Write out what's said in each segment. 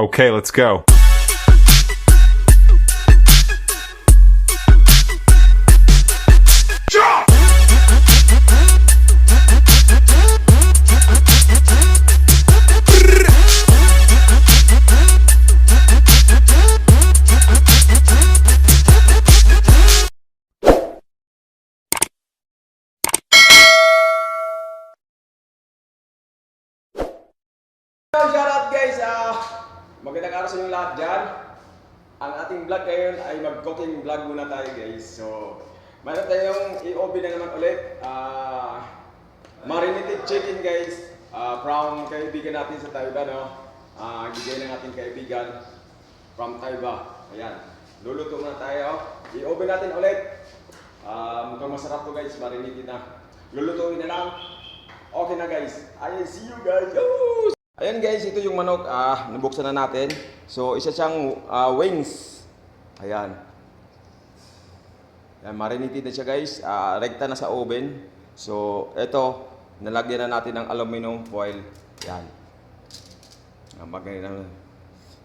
Okay, let's go. Shoutout guys! Magandang araw sa inyong lahat dyan. Ang ating vlog ngayon ay mag-cooking vlog muna tayo guys. So, mayroon tayong i-OB na naman ulit. Marinated chicken guys. From kaibigan natin sa Taiba, no? Bigay ng ating kaibigan from Taiba. Ayan. Luluto muna tayo. I-OB natin ulit. Mukhang masarap to guys. Marinated na. Lulutuin na lang. Okay na guys. I see you guys. Yoo! Ayan guys, ito yung manok, nabuksan na natin. So, isa siyang wings. Ayan. Ayan, marinated na siya guys. Rekta na sa oven. So, ito, nalagyan na natin ng aluminum foil. Ayan.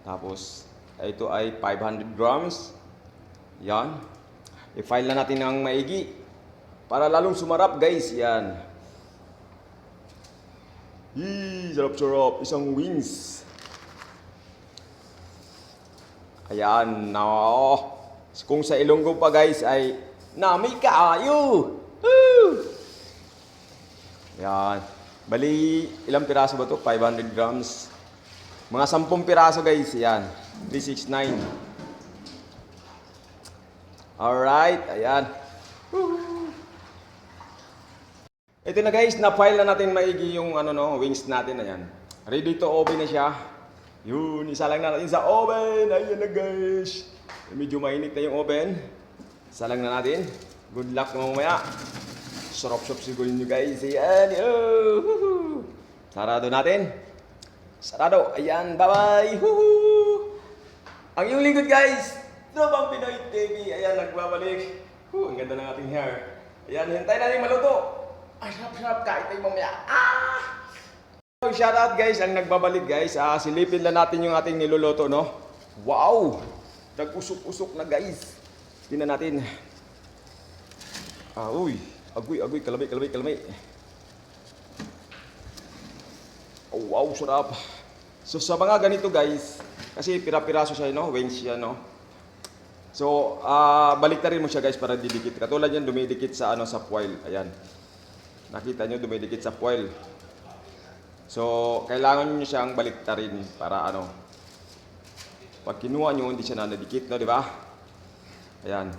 Tapos, ito ay 500 grams. Ayan. I-file na natin ng maigi. Para lalong sumarap guys. Ayan. Sarap-sarap. Isang wings. Ayan. No. Kung sa Ilonggo pa guys ay nami kaayo. Ayan. Bali, ilang piraso ba to? 500 grams. Mga 10 piraso guys. Ayan. 369. Alright. Ayan. Ito na guys, na-file na natin maigi yung wings natin. Ayan. Ready to oven na siya. Yun, isa lang na natin sa oven. Ayan na guys. Medyo mainit na yung oven. Isa lang na natin. Good luck mamaya. Sarap-sarap siguro nyo guys. Ayan. Sarado natin. Sarado. Ayan, bye-bye. Ang iyong lingkod guys. Tropang Pinoy TV. Ayan, nagbabalik. Ang ganda ng ating hair. Ayan, hintay natin maluto. Ay, sarap-sarap kahit tayo mamaya. So, shoutout guys, ang nagbabalik guys. Silipin lang natin yung ating niluluto, no? Wow! Nag-usok-usok na guys. Tingnan natin. Uy. Agoy, kalamay. Oh, wow, sarap. So, sa mga ganito guys, kasi pira-piraso siya, no? Wings siya, no? So, baliktarin mo siya guys para didikit. Katulad yan, dumidikit sa, sa foil. Ayan. Nakita nyo, dumidikit sa foil. So, kailangan nyo siyang baliktarin para pag kinuha nyo, hindi siya nadikit, no, di ba? Ayan.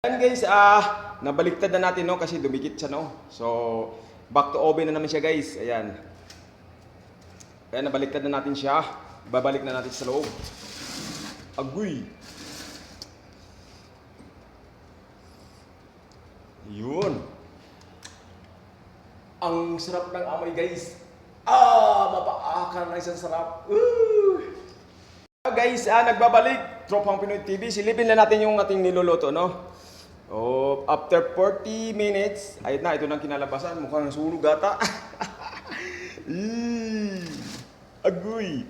Ayan guys, nabaliktad na natin, no, kasi dumikit siya, no. So, back to oven na naman siya guys. Ayan. Kaya nabaliktad na natin siya. Babalik na natin sa loob. Agoy! Yun. Ang sarap ng amoy guys. Mapaakar na isang sarap. Guys, nagbabalik. Tropang Pinoy TV. Silipin lang natin yung ating niluluto, no? After 40 minutes, ayun na, ito nang kinalabasan. Mukhang sunog ata. Agoy.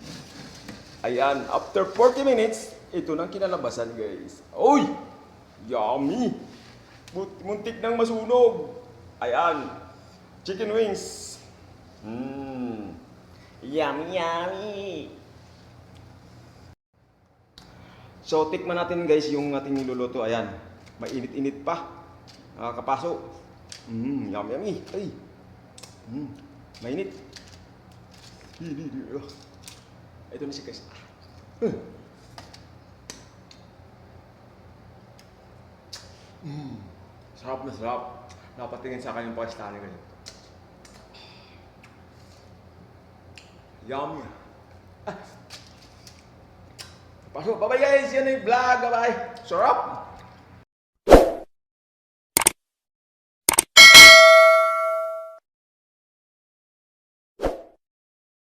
Ayan, after 40 minutes, ito nang kinalabasan guys. Uy! Yummy! Muntik nang masunog. Ayan. Chicken wings. Yummy. So, tikman natin guys yung ating niluluto. Ayan. Mainit-init pa. Nakakapaso. Yummy. Ay. Mainit. Ito na siya guys. Sarap na sarap. Napatingin sa akin yung pakistani ngayon. Yummy. Pasok. Bye-bye guys. Yan yung vlog. Bye-bye. Sarap.